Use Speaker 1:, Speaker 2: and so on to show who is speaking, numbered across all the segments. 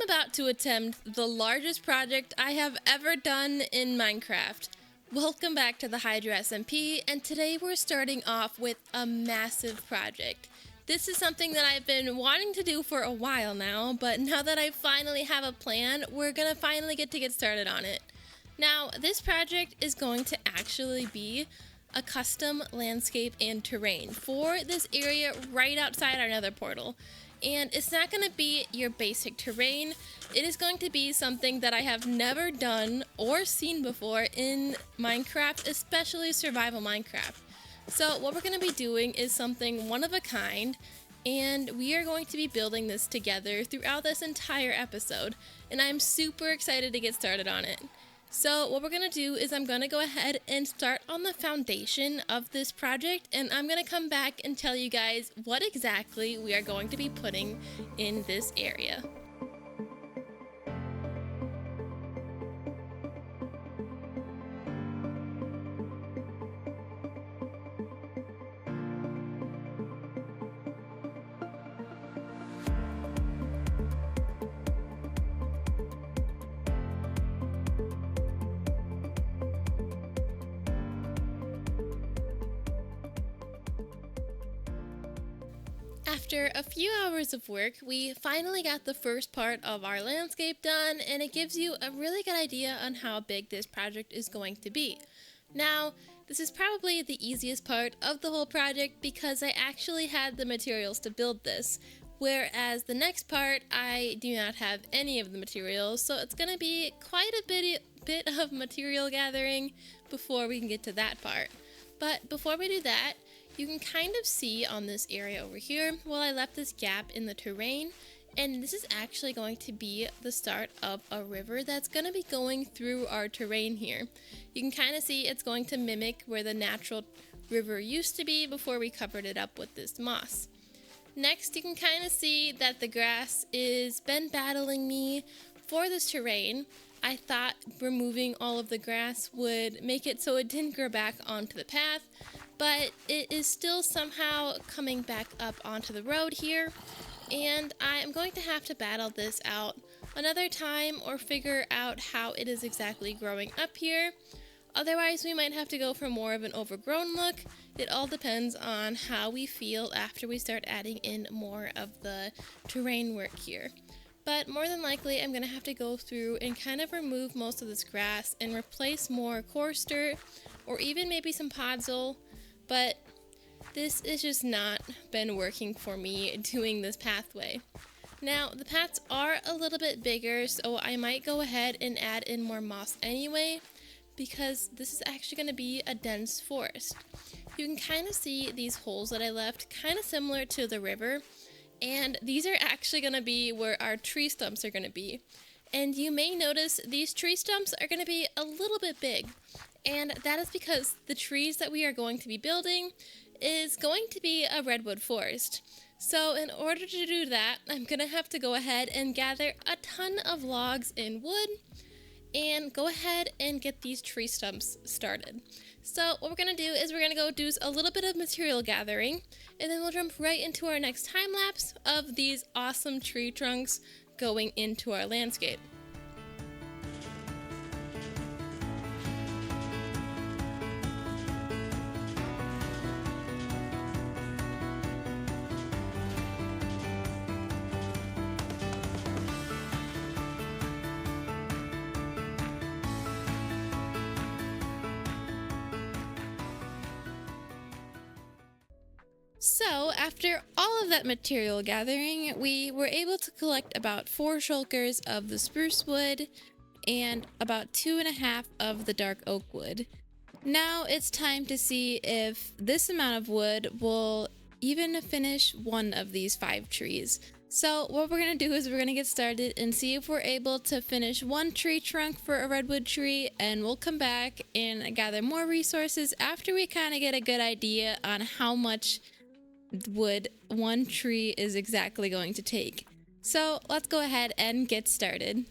Speaker 1: I'm about to attempt the largest project I have ever done in Minecraft. Welcome back to the HydroSmp, and today we're starting off with a massive project. This is something that I've been wanting to do for a while now, but now that I finally have a plan, we're gonna finally get started on it. Now, this project is going to actually be a custom landscape and terrain for this area right outside our nether portal. And it's not going to be your basic terrain. It is going to be something that I have never done or seen before in Minecraft, especially survival Minecraft. So what we're going to be doing is something one of a kind, and we are going to be building this together throughout this entire episode, and I'm super excited to get started on it. So what we're going to do is I'm going to go ahead and start on the foundation of this project, and I'm going to come back and tell you guys what exactly we are going to be putting in this area. After a few hours of work, we finally got the first part of our landscape done, and it gives you a really good idea on how big this project is going to be. Now, this is probably the easiest part of the whole project because I actually had the materials to build this, whereas the next part, I do not have any of the materials, so it's going to be quite a bit of material gathering before we can get to that part. But before we do that, you can kind of see on this area over here, well, I left this gap in the terrain, and this is actually going to be the start of a river that's going to be going through our terrain here. You can kind of see it's going to mimic where the natural river used to be before we covered it up with this moss. Next, you can kind of see that the grass is been battling me for this terrain. I thought removing all of the grass would make it so it didn't grow back onto the path, but it is still somehow coming back up onto the road here, and I'm going to have to battle this out another time or figure out how it is exactly growing up here. Otherwise, we might have to go for more of an overgrown look. It all depends on how we feel after we start adding in more of the terrain work here. But more than likely, I'm going to have to go through and kind of remove most of this grass and replace more coarse dirt or even maybe some podzol. But this has just not been working for me doing this pathway. Now, the paths are a little bit bigger, so I might go ahead and add in more moss anyway, because this is actually going to be a dense forest. You can kind of see these holes that I left, kind of similar to the river, and these are actually going to be where our tree stumps are going to be. And you may notice these tree stumps are going to be a little bit big. And that is because the trees that we are going to be building is going to be a redwood forest. So in order to do that, I'm going to have to go ahead and gather a ton of logs and wood and go ahead and get these tree stumps started. So what we're going to do is we're going to go do a little bit of material gathering, and then we'll jump right into our next time lapse of these awesome tree trunks going into our landscape. So, after all of that material gathering, we were able to collect about 4 shulkers of the spruce wood and about 2.5 of the dark oak wood. Now it's time to see if this amount of wood will even finish one of these 5 trees. So what we're going to do is we're going to get started and see if we're able to finish one tree trunk for a redwood tree, and we'll come back and gather more resources after we kind of get a good idea on how much wood one tree is exactly going to take. So let's go ahead and get started.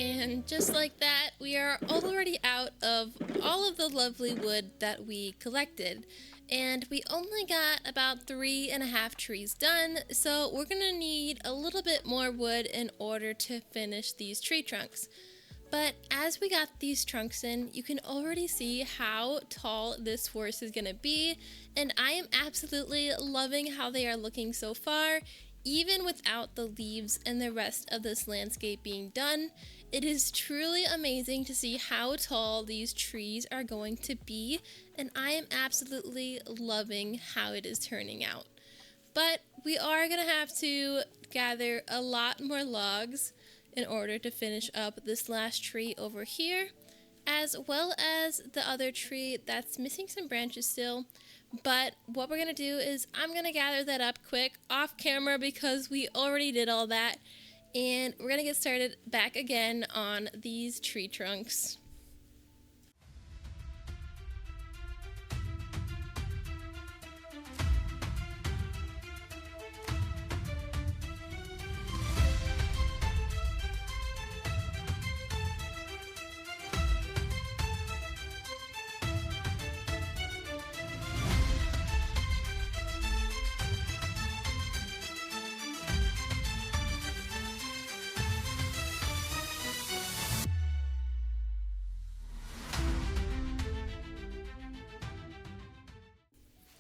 Speaker 1: And just like that, we are already out of all of the lovely wood that we collected. And we only got about 3.5 trees done, so we're gonna need a little bit more wood in order to finish these tree trunks. But as we got these trunks in, you can already see how tall this forest is gonna be, and I am absolutely loving how they are looking so far. Even without the leaves and the rest of this landscape being done, it is truly amazing to see how tall these trees are going to be, and I am absolutely loving how it is turning out. But we are going to have to gather a lot more logs in order to finish up this last tree over here, as well as the other tree that's missing some branches still. But what we're going to do is I'm going to gather that up quick off camera because we already did all that. And we're going to get started back again on these tree trunks.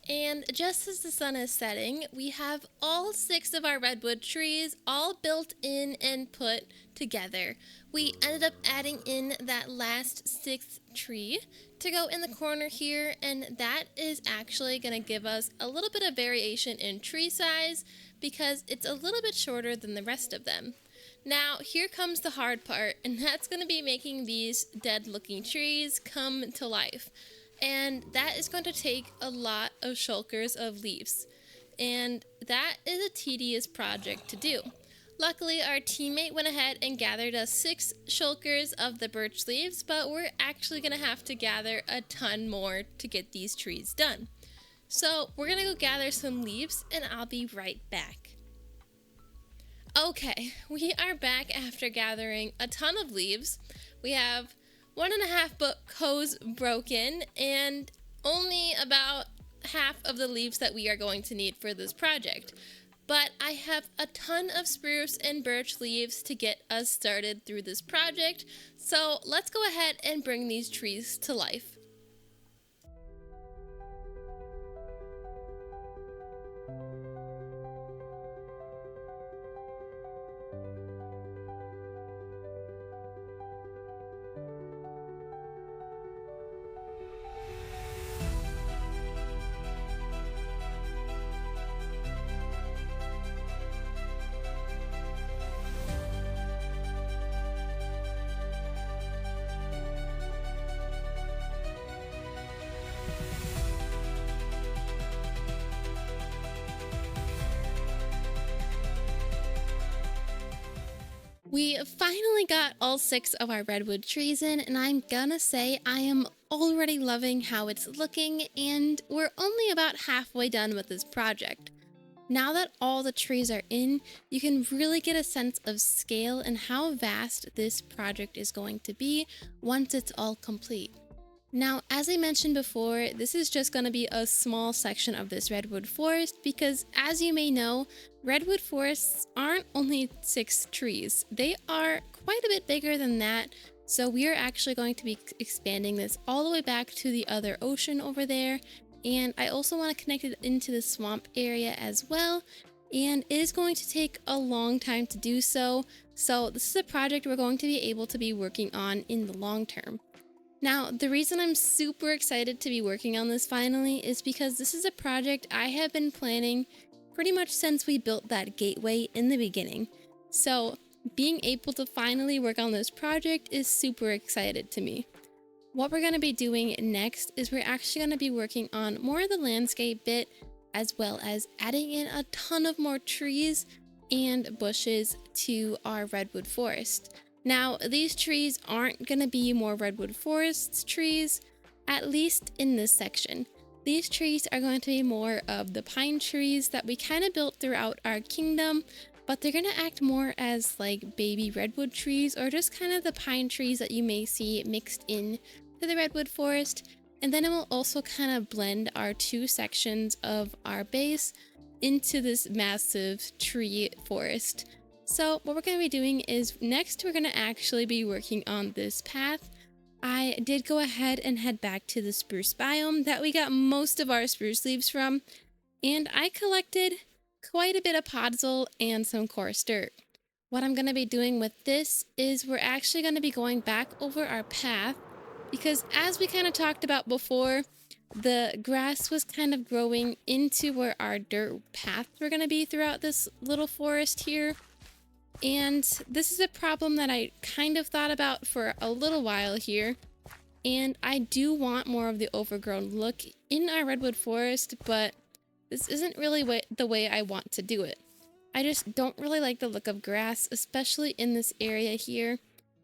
Speaker 1: And just as the sun is setting, we have all 6 of our redwood trees all built in and put together. We ended up adding in that last 6th tree to go in the corner here, and that is actually going to give us a little bit of variation in tree size because it's a little bit shorter than the rest of them. Now, here comes the hard part, and that's going to be making these dead-looking trees come to life. And that is going to take a lot of shulkers of leaves, and that is a tedious project to do. Luckily, our teammate went ahead and gathered us 6 shulkers of the birch leaves, but we're actually going to have to gather a ton more to get these trees done. So we're going to go gather some leaves, and I'll be right back. Okay, we are back after gathering a ton of leaves. We have 1.5 book hose broken and only about half of the leaves that we are going to need for this project. But I have a ton of spruce and birch leaves to get us started through this project, so let's go ahead and bring these trees to life. We finally got all 6 of our redwood trees in, and I'm gonna say I am already loving how it's looking, and we're only about halfway done with this project. Now that all the trees are in, you can really get a sense of scale and how vast this project is going to be once it's all complete. Now, as I mentioned before, this is just going to be a small section of this redwood forest because, as you may know, redwood forests aren't only 6 trees. They are quite a bit bigger than that, so we are actually going to be expanding this all the way back to the other ocean over there, and I also want to connect it into the swamp area as well, and it is going to take a long time to do so, so this is a project we're going to be able to be working on in the long term. Now, the reason I'm super excited to be working on this finally is because this is a project I have been planning pretty much since we built that gateway in the beginning. So, being able to finally work on this project is super excited to me. What we're going to be doing next is we're actually going to be working on more of the landscape bit, as well as adding in a ton of more trees and bushes to our redwood forest. Now, these trees aren't going to be more redwood forests trees, at least in this section. These trees are going to be more of the pine trees that we kind of built throughout our kingdom, but they're gonna act more as like baby redwood trees, or just kind of the pine trees that you may see mixed in to the redwood forest. And then it will also kind of blend our two sections of our base into this massive tree forest. So what we're going to be doing is next we're going to actually be working on this path. I did go ahead and head back to the spruce biome that we got most of our spruce leaves from, and I collected quite a bit of podzol and some coarse dirt. What I'm going to be doing with this is we're actually going to be going back over our path, because as we kind of talked about before, the grass was kind of growing into where our dirt paths were going to be throughout this little forest here. And this is a problem that I kind of thought about for a little while here. And I do want more of the overgrown look in our redwood forest, but this isn't really the way I want to do it. I just don't really like the look of grass, especially in this area here.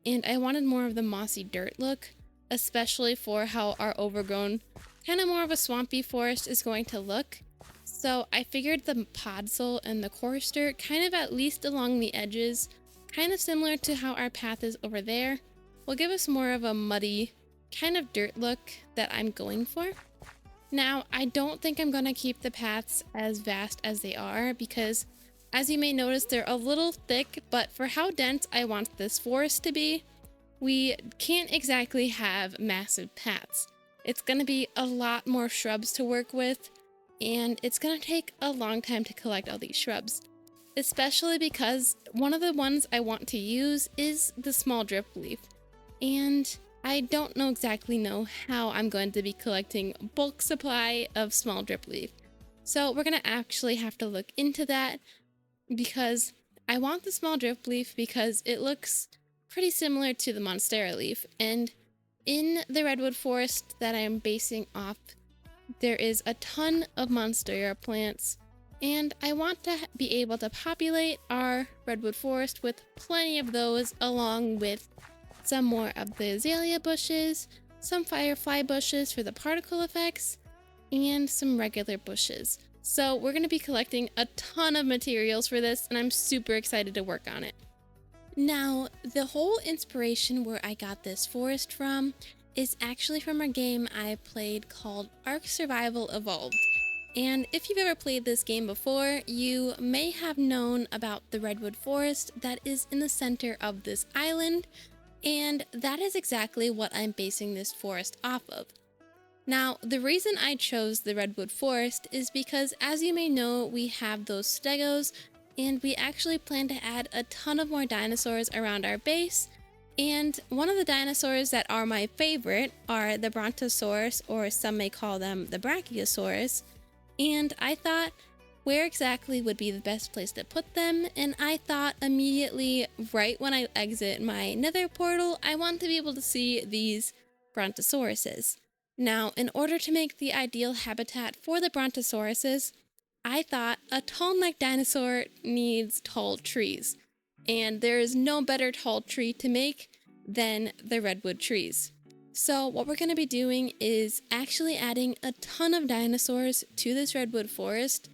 Speaker 1: And I wanted more of the mossy dirt look, especially for how our overgrown, kind of more of a swampy forest is going to look. So I figured the podzol and the coarse dirt, kind of at least along the edges, kind of similar to how our path is over there, will give us more of a muddy kind of dirt look that I'm going for. Now, I don't think I'm going to keep the paths as vast as they are, because as you may notice, they're a little thick, but for how dense I want this forest to be, we can't exactly have massive paths. It's going to be a lot more shrubs to work with, and it's going to take a long time to collect all these shrubs, especially because one of the ones I want to use is the small drip leaf, and I don't exactly know how I'm going to be collecting bulk supply of small drip leaf. So we're going to actually have to look into that, because I want the small drip leaf because it looks pretty similar to the monstera leaf, and in the redwood forest that I am basing off, there is a ton of monstera plants, and I want to be able to populate our redwood forest with plenty of those, along with some more of the azalea bushes, some firefly bushes for the particle effects, and some regular bushes. So we're going to be collecting a ton of materials for this, and I'm super excited to work on it. Now, the whole inspiration where I got this forest from is actually from a game I played called Ark Survival Evolved. And if you've ever played this game before, you may have known about the redwood forest that is in the center of this island, and that is exactly what I'm basing this forest off of. Now, the reason I chose the redwood forest is because, as you may know, we have those stegos, and we actually plan to add a ton of more dinosaurs around our base. And one of the dinosaurs that are my favorite are the brontosaurus, or some may call them the brachiosaurus. And I thought, where exactly would be the best place to put them? And I thought immediately, right when I exit my nether portal, I want to be able to see these brontosauruses. Now, in order to make the ideal habitat for the brontosauruses, I thought a tall neck dinosaur needs tall trees, and there is no better tall tree to make than the redwood trees. So what we're going to be doing is actually adding a ton of dinosaurs to this redwood forest,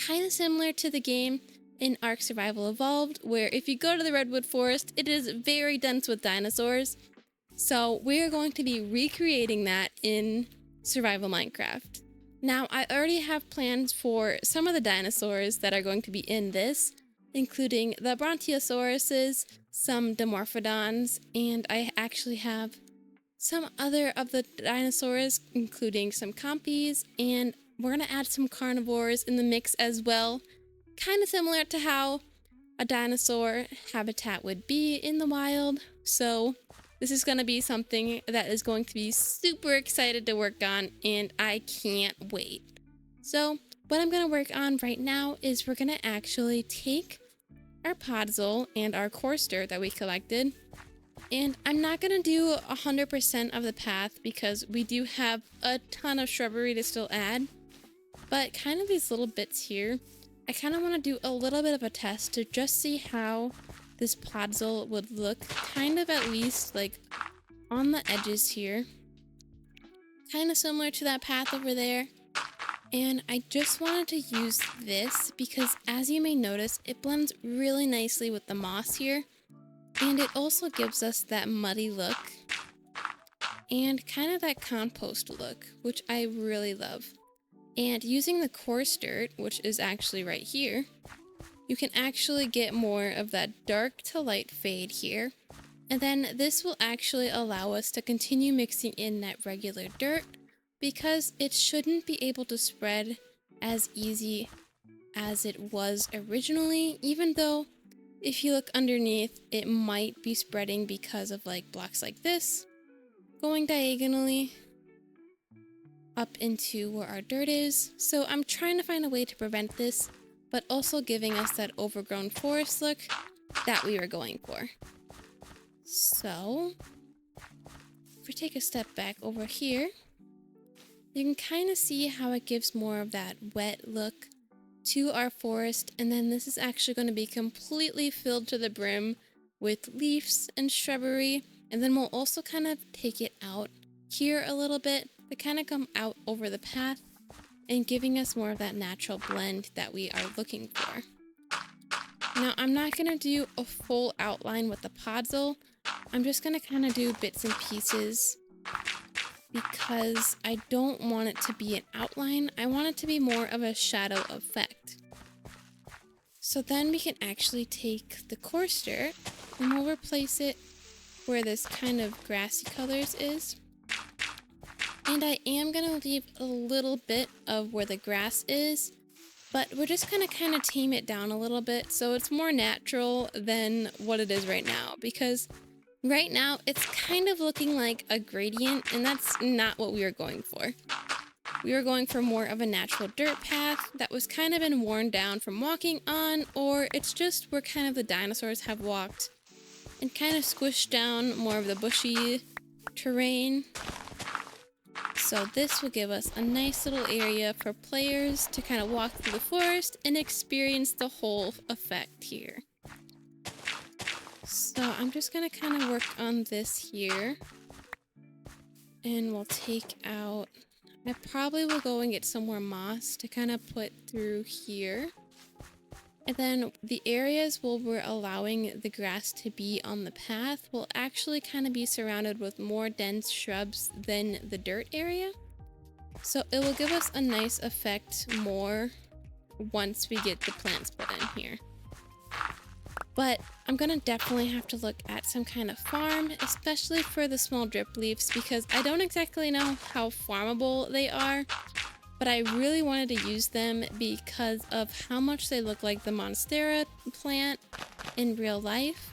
Speaker 1: kind of similar to the game in Ark Survival Evolved, where if you go to the redwood forest, it is very dense with dinosaurs. So we're going to be recreating that in Survival Minecraft. Now, I already have plans for some of the dinosaurs that are going to be in this, including the Brontiosauruses, some Dimorphodons, and I actually have some other of the dinosaurs, including some Compies, and we're going to add some carnivores in the mix as well, kind of similar to how a dinosaur habitat would be in the wild. So this is going to be something that is going to be super excited to work on, and I can't wait. So what I'm going to work on right now is we're going to actually take our podzol and our coarse dirt that we collected, and I'm not going to do 100% of the path because we do have a ton of shrubbery to still add, but kind of these little bits here, I kind of want to do a little bit of a test to just see how this podzol would look, kind of at least like on the edges here, kind of similar to that path over there. And I just wanted to use this because, as you may notice, it blends really nicely with the moss here. And it also gives us that muddy look and kind of that compost look, which I really love. And using the coarse dirt, which is actually right here, you can actually get more of that dark to light fade here. And then this will actually allow us to continue mixing in that regular dirt because it shouldn't be able to spread as easy as it was originally, even though if you look underneath, it might be spreading because of like blocks like this going diagonally up into where our dirt is. So I'm trying to find a way to prevent this, but also giving us that overgrown forest look that we were going for. So if we take a step back over here, you can kind of see how it gives more of that wet look to our forest, and then this is actually going to be completely filled to the brim with leaves and shrubbery, and then we'll also kind of take it out here a little bit to kind of come out over the path and giving us more of that natural blend that we are looking for. Now I'm not going to do a full outline with the podzol. I'm just going to kind of do bits and pieces because I don't want it to be an outline. I want it to be more of a shadow effect. So then we can actually take the coarse dirt and we'll replace it where this kind of grassy colors is. And I am going to leave a little bit of where the grass is, but we're just going to kind of tame it down a little bit so it's more natural than what it is right now, because right now it's kind of looking like a gradient, and that's not what we were going for. We were going for more of a natural dirt path that was kind of been worn down from walking on, or it's just where kind of the dinosaurs have walked and kind of squished down more of the bushy terrain. So this will give us a nice little area for players to kind of walk through the forest and experience the whole effect here. So I'm just going to kind of work on this here. And we'll take out, I probably will go and get some more moss to kind of put through here. And then the areas where we're allowing the grass to be on the path will actually kind of be surrounded with more dense shrubs than the dirt area. So it will give us a nice effect more once we get the plants put in here. But I'm gonna definitely have to look at some kind of farm, especially for the small drip leaves, because I don't exactly know how farmable they are. But I really wanted to use them because of how much they look like the Monstera plant in real life.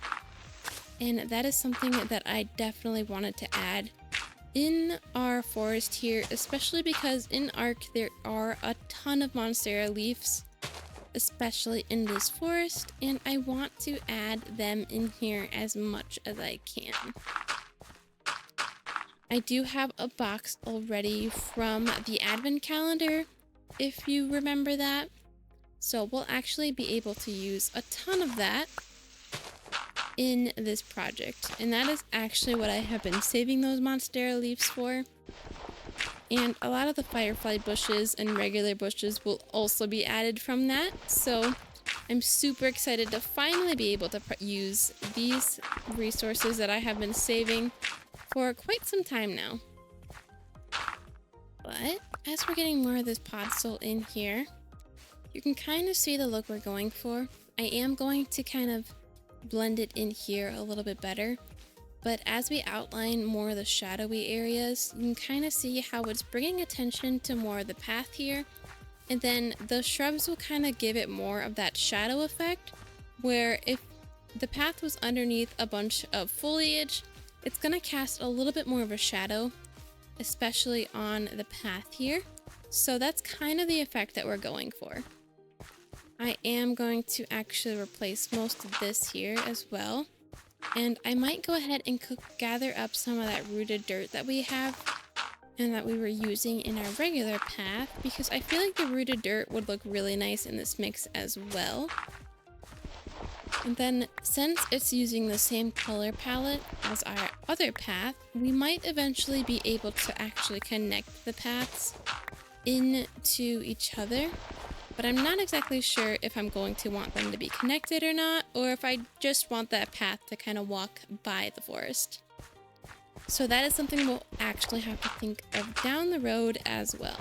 Speaker 1: And that is something that I definitely wanted to add in our forest here, especially because in Ark there are a ton of Monstera leaves, especially in this forest, and I want to add them in here as much as I can. I do have a box already from the advent calendar, if you remember that. So we'll actually be able to use a ton of that in this project. And that is actually what I have been saving those Monstera leaves for. And a lot of the firefly bushes and regular bushes will also be added from that. So I'm super excited to finally be able to use these resources that I have been saving for quite some time now. But as we're getting more of this podzol in here, you can kind of see the look we're going for. I am going to kind of blend it in here a little bit better, but as we outline more of the shadowy areas, you can kind of see how it's bringing attention to more of the path here, and then the shrubs will kind of give it more of that shadow effect, where if the path was underneath a bunch of foliage, it's going to cast a little bit more of a shadow, especially on the path here. So that's kind of the effect that we're going for. I am going to actually replace most of this here as well. And I might go ahead and gather up some of that rooted dirt that we have and that we were using in our regular path, because I feel like the rooted dirt would look really nice in this mix as well. And then since it's using the same color palette as our other path, we might eventually be able to actually connect the paths into each other, but I'm not exactly sure if I'm going to want them to be connected or not, or if I just want that path to kind of walk by the forest. So that is something we'll actually have to think of down the road as well.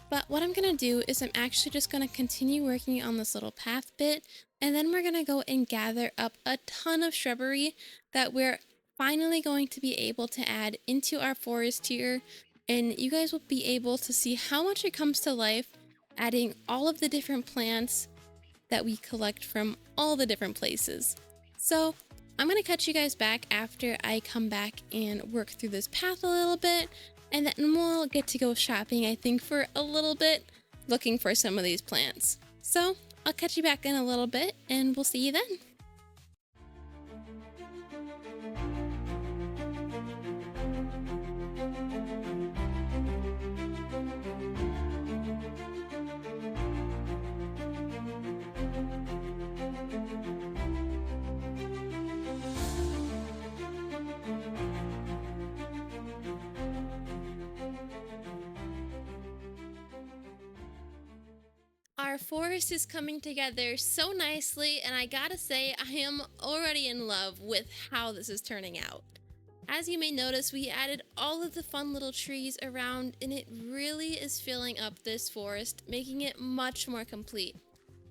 Speaker 1: But what I'm going to do is I'm actually just going to continue working on this little path bit, and then we're going to go and gather up a ton of shrubbery that we're finally going to be able to add into our forest here, and you guys will be able to see how much it comes to life adding all of the different plants that we collect from all the different places. So I'm going to catch you guys back after I come back and work through this path a little bit, and then we'll get to go shopping, I think, for a little bit, looking for some of these plants. So I'll catch you back in a little bit, and we'll see you then. Our forest is coming together so nicely, and I gotta say, I am already in love with how this is turning out. As you may notice, we added all of the fun little trees around, and it really is filling up this forest, making it much more complete.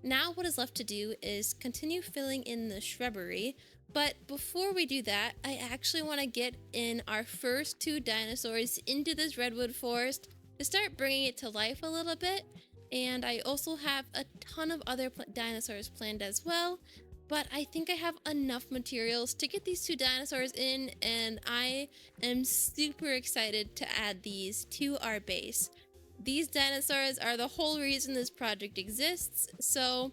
Speaker 1: Now what is left to do is continue filling in the shrubbery, but before we do that, I actually want to get in our first 2 dinosaurs into this redwood forest to start bringing it to life a little bit. And I also have a ton of other dinosaurs planned as well, but I think I have enough materials to get these 2 dinosaurs in, and I am super excited to add these to our base. These dinosaurs are the whole reason this project exists, so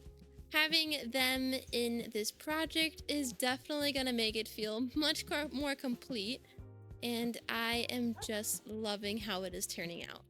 Speaker 1: having them in this project is definitely going to make it feel much more complete, and I am just loving how it is turning out.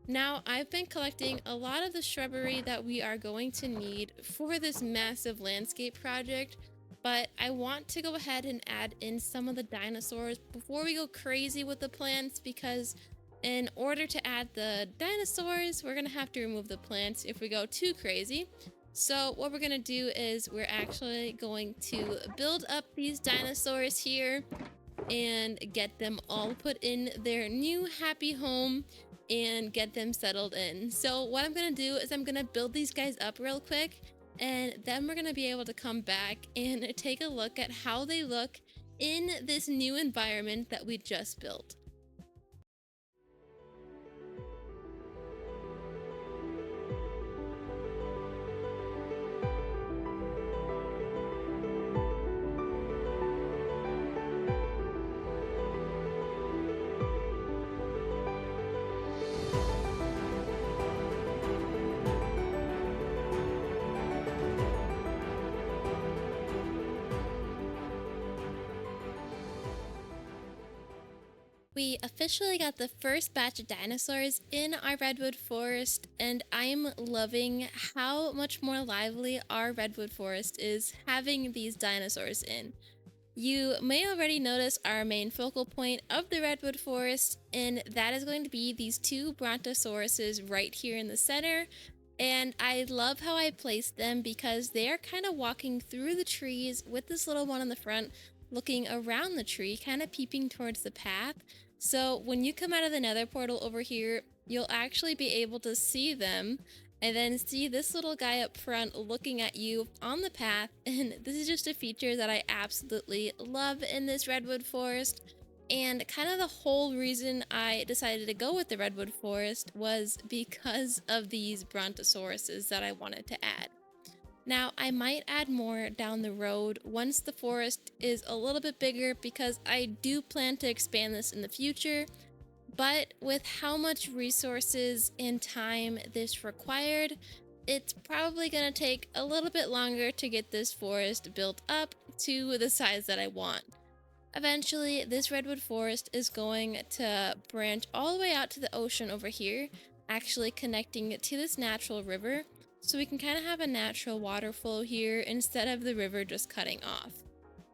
Speaker 1: Now, I've been collecting a lot of the shrubbery that we are going to need for this massive landscape project, but I want to go ahead and add in some of the dinosaurs before we go crazy with the plants, because in order to add the dinosaurs, we're going to have to remove the plants if we go too crazy. So what we're going to do is we're actually going to build up these dinosaurs here and get them all put in their new happy home and get them settled in. So what I'm gonna do is I'm gonna build these guys up real quick, and then we're gonna be able to come back and take a look at how they look in this new environment that we just built. We officially got the first batch of dinosaurs in our redwood forest, and I am loving how much more lively our redwood forest is having these dinosaurs in. You may already notice our main focal point of the redwood forest, and that is going to be these 2 brontosauruses right here in the center. And I love how I placed them because they are kind of walking through the trees with this little one in the front, looking around the tree, kind of peeping towards the path. So when you come out of the nether portal over here, you'll actually be able to see them, and then see this little guy up front looking at you on the path. And this is just a feature that I absolutely love in this redwood forest, and kind of the whole reason I decided to go with the redwood forest was because of these brontosauruses that I wanted to add. Now, I might add more down the road once the forest is a little bit bigger, because I do plan to expand this in the future, but with how much resources and time this required, it's probably going to take a little bit longer to get this forest built up to the size that I want. Eventually, this redwood forest is going to branch all the way out to the ocean over here, actually connecting it to this natural river, so we can kind of have a natural water flow here instead of the river just cutting off.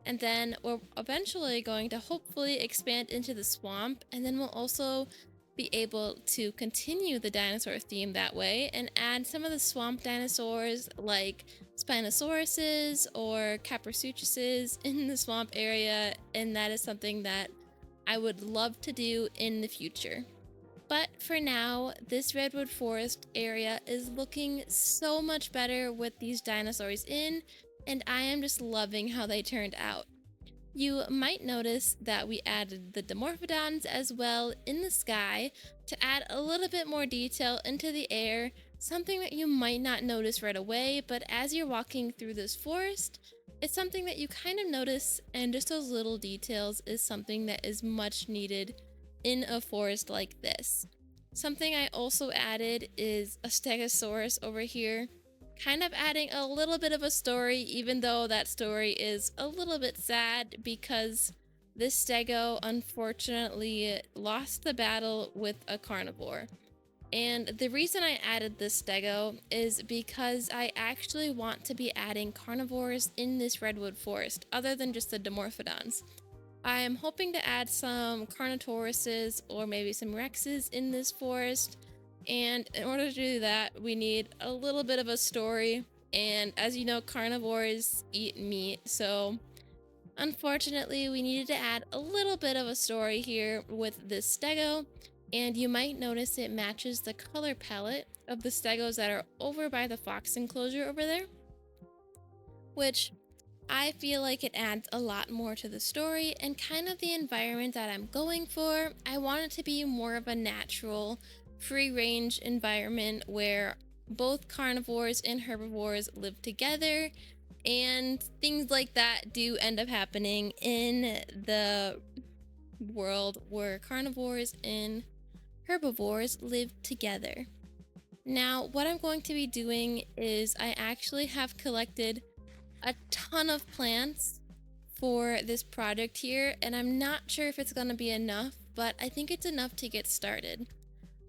Speaker 1: And then we're eventually going to hopefully expand into the swamp, and then we'll also be able to continue the dinosaur theme that way and add some of the swamp dinosaurs like Spinosauruses or Caprisuchuses in the swamp area, and that is something that I would love to do in the future. But for now, this redwood forest area is looking so much better with these dinosaurs in, and I am just loving how they turned out. You might notice that we added the Dimorphodons as well in the sky to add a little bit more detail into the air, something that you might not notice right away, but as you're walking through this forest, it's something that you kind of notice, and just those little details is something that is much needed in a forest like this. Something I also added is a Stegosaurus over here, kind of adding a little bit of a story, even though that story is a little bit sad because this stego unfortunately lost the battle with a carnivore. And the reason I added this stego is because I actually want to be adding carnivores in this redwood forest other than just the Dimorphodons. I am hoping to add some Carnotauruses or maybe some Rexes in this forest, and in order to do that, we need a little bit of a story, and as you know, carnivores eat meat, so unfortunately we needed to add a little bit of a story here with this stego, and you might notice it matches the color palette of the stegos that are over by the fox enclosure over there, which I feel like it adds a lot more to the story and kind of the environment that I'm going for. I want it to be more of a natural, free-range environment where both carnivores and herbivores live together, and things like that do end up happening in the world where carnivores and herbivores live together. Now, what I'm going to be doing is I actually have collected a ton of plants for this project here, and I'm not sure if it's going to be enough, but I think it's enough to get started.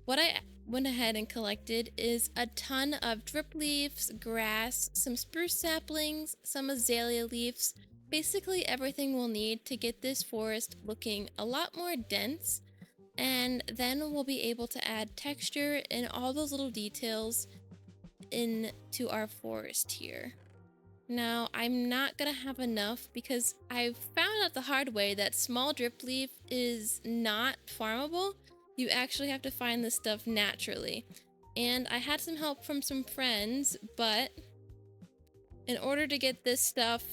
Speaker 1: What I went ahead and collected is a ton of drip leaves, grass, some spruce saplings, some azalea leaves, basically everything we'll need to get this forest looking a lot more dense, and then we'll be able to add texture and all those little details into our forest here. Now, I'm not gonna have enough because I've found out the hard way that small drip leaf is not farmable. You actually have to find this stuff naturally. And I had some help from some friends, but in order to get this stuff,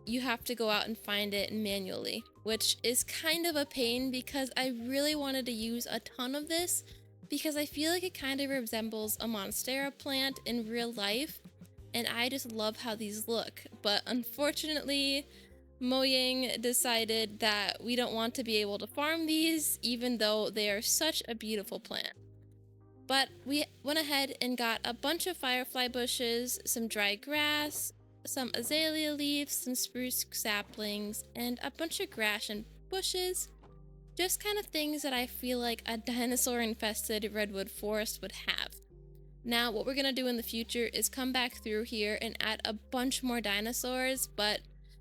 Speaker 1: you have to go out and find it manually, which is kind of a pain because I really wanted to use a ton of this because I feel like it kind of resembles a monstera plant in real life. And I just love how these look, but unfortunately, Mojang decided that we don't want to be able to farm these, even though they are such a beautiful plant. But we went ahead and got a bunch of firefly bushes, some dry grass, some azalea leaves, some spruce saplings, and a bunch of grass and bushes. Just kind of things that I feel like a dinosaur-infested redwood forest would have. Now, what we're going to do in the future is come back through here and add a bunch more dinosaurs, but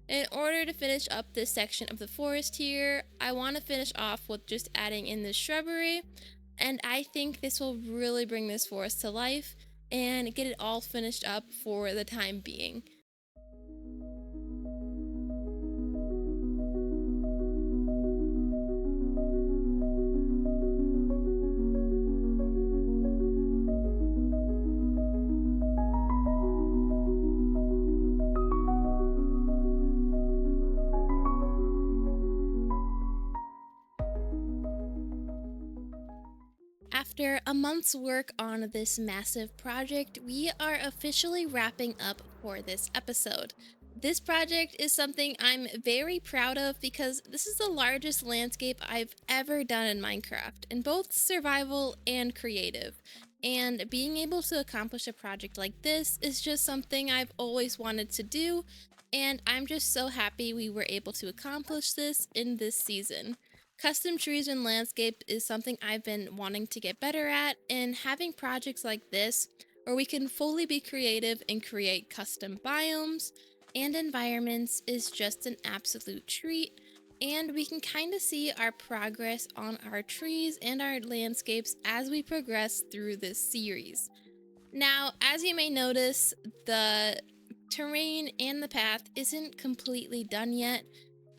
Speaker 1: in order to finish up this section of the forest here, I want to finish off with just adding in this shrubbery, and I think this will really bring this forest to life and get it all finished up for the time being. After a month's work on this massive project, we are officially wrapping up for this episode. This project is something I'm very proud of because this is the largest landscape I've ever done in Minecraft, in both survival and creative. And being able to accomplish a project like this is just something I've always wanted to do, and I'm just so happy we were able to accomplish this in this season. Custom trees and landscape is something I've been wanting to get better at, and having projects like this where we can fully be creative and create custom biomes and environments is just an absolute treat. and we can kind of see our progress on our trees and our landscapes as we progress through this series. Now, as you may notice, the terrain and the path isn't completely done yet,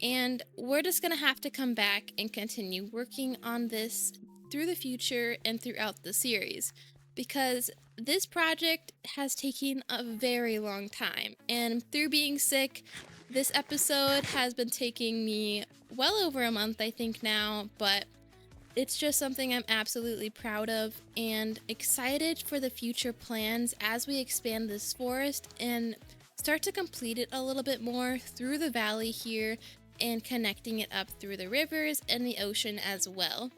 Speaker 1: and we're just gonna have to come back and continue working on this through the future and throughout the series, because this project has taken a very long time, and through being sick, this episode has been taking me well over a month, I think now, but it's just something I'm absolutely proud of and excited for the future plans as we expand this forest and start to complete it a little bit more through the valley here and connecting it up through the rivers and the ocean as well.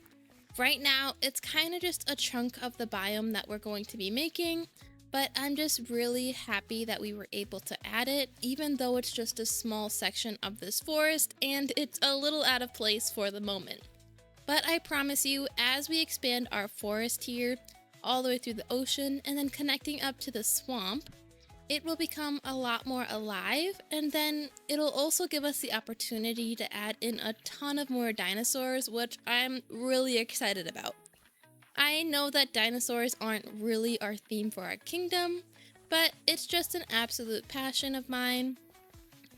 Speaker 1: Right now, it's kind of just a chunk of the biome that we're going to be making, but I'm just really happy that we were able to add it, even though it's just a small section of this forest and it's a little out of place for the moment. But I promise you, as we expand our forest here, all the way through the ocean and then connecting up to the swamp, it will become a lot more alive, and then it'll also give us the opportunity to add in a ton of more dinosaurs, which I'm really excited about. I know that dinosaurs aren't really our theme for our kingdom, but it's just an absolute passion of mine,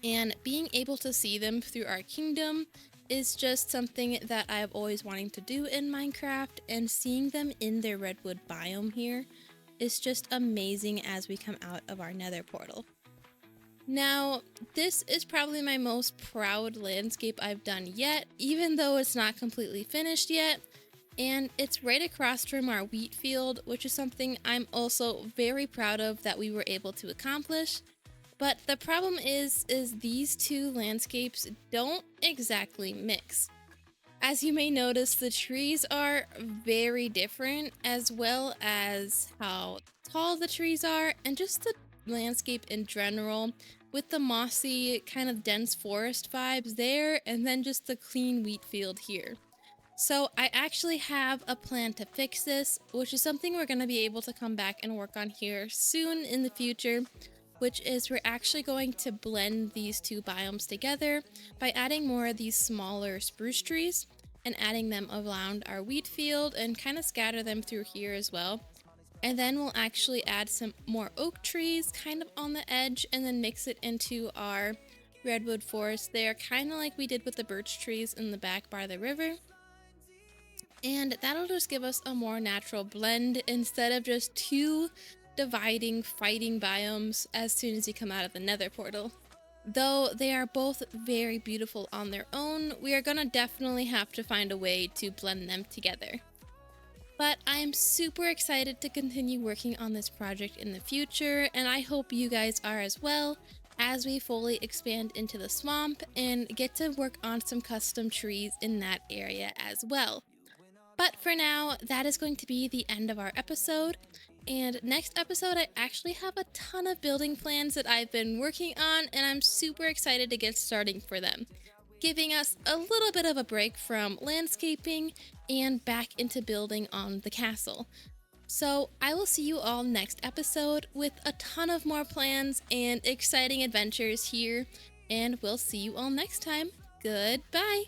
Speaker 1: and being able to see them through our kingdom is just something that I've always wanted to do in Minecraft, and seeing them in their redwood biome here is just amazing as we come out of our nether portal. Now, this is probably my most proud landscape I've done yet, even though it's not completely finished yet, and it's right across from our wheat field, which is something I'm also very proud of that we were able to accomplish. But the problem is these two landscapes don't exactly mix. As you may notice, the trees are very different, as well as how tall the trees are, and just the landscape in general, with the mossy, kind of dense forest vibes there, and then just the clean wheat field here. So I actually have a plan to fix this, which is something we're going to be able to come back and work on here soon in the future, which is we're actually going to blend these two biomes together by adding more of these smaller spruce trees and adding them around our wheat field and kind of scatter them through here as well. And then we'll actually add some more oak trees kind of on the edge and then mix it into our redwood forest there, kind of like we did with the birch trees in the back by the river. And that'll just give us a more natural blend instead of just two dividing, fighting biomes as soon as you come out of the nether portal. Though they are both very beautiful on their own, we are gonna definitely have to find a way to blend them together. But I am super excited to continue working on this project in the future, and I hope you guys are as well, as we fully expand into the swamp and get to work on some custom trees in that area as well. But for now, that is going to be the end of our episode. And next episode, I actually have a ton of building plans that I've been working on, and I'm super excited to get starting for them, giving us a little bit of a break from landscaping and back into building on the castle. So I will see you all next episode with a ton of more plans and exciting adventures here, and we'll see you all next time. Goodbye!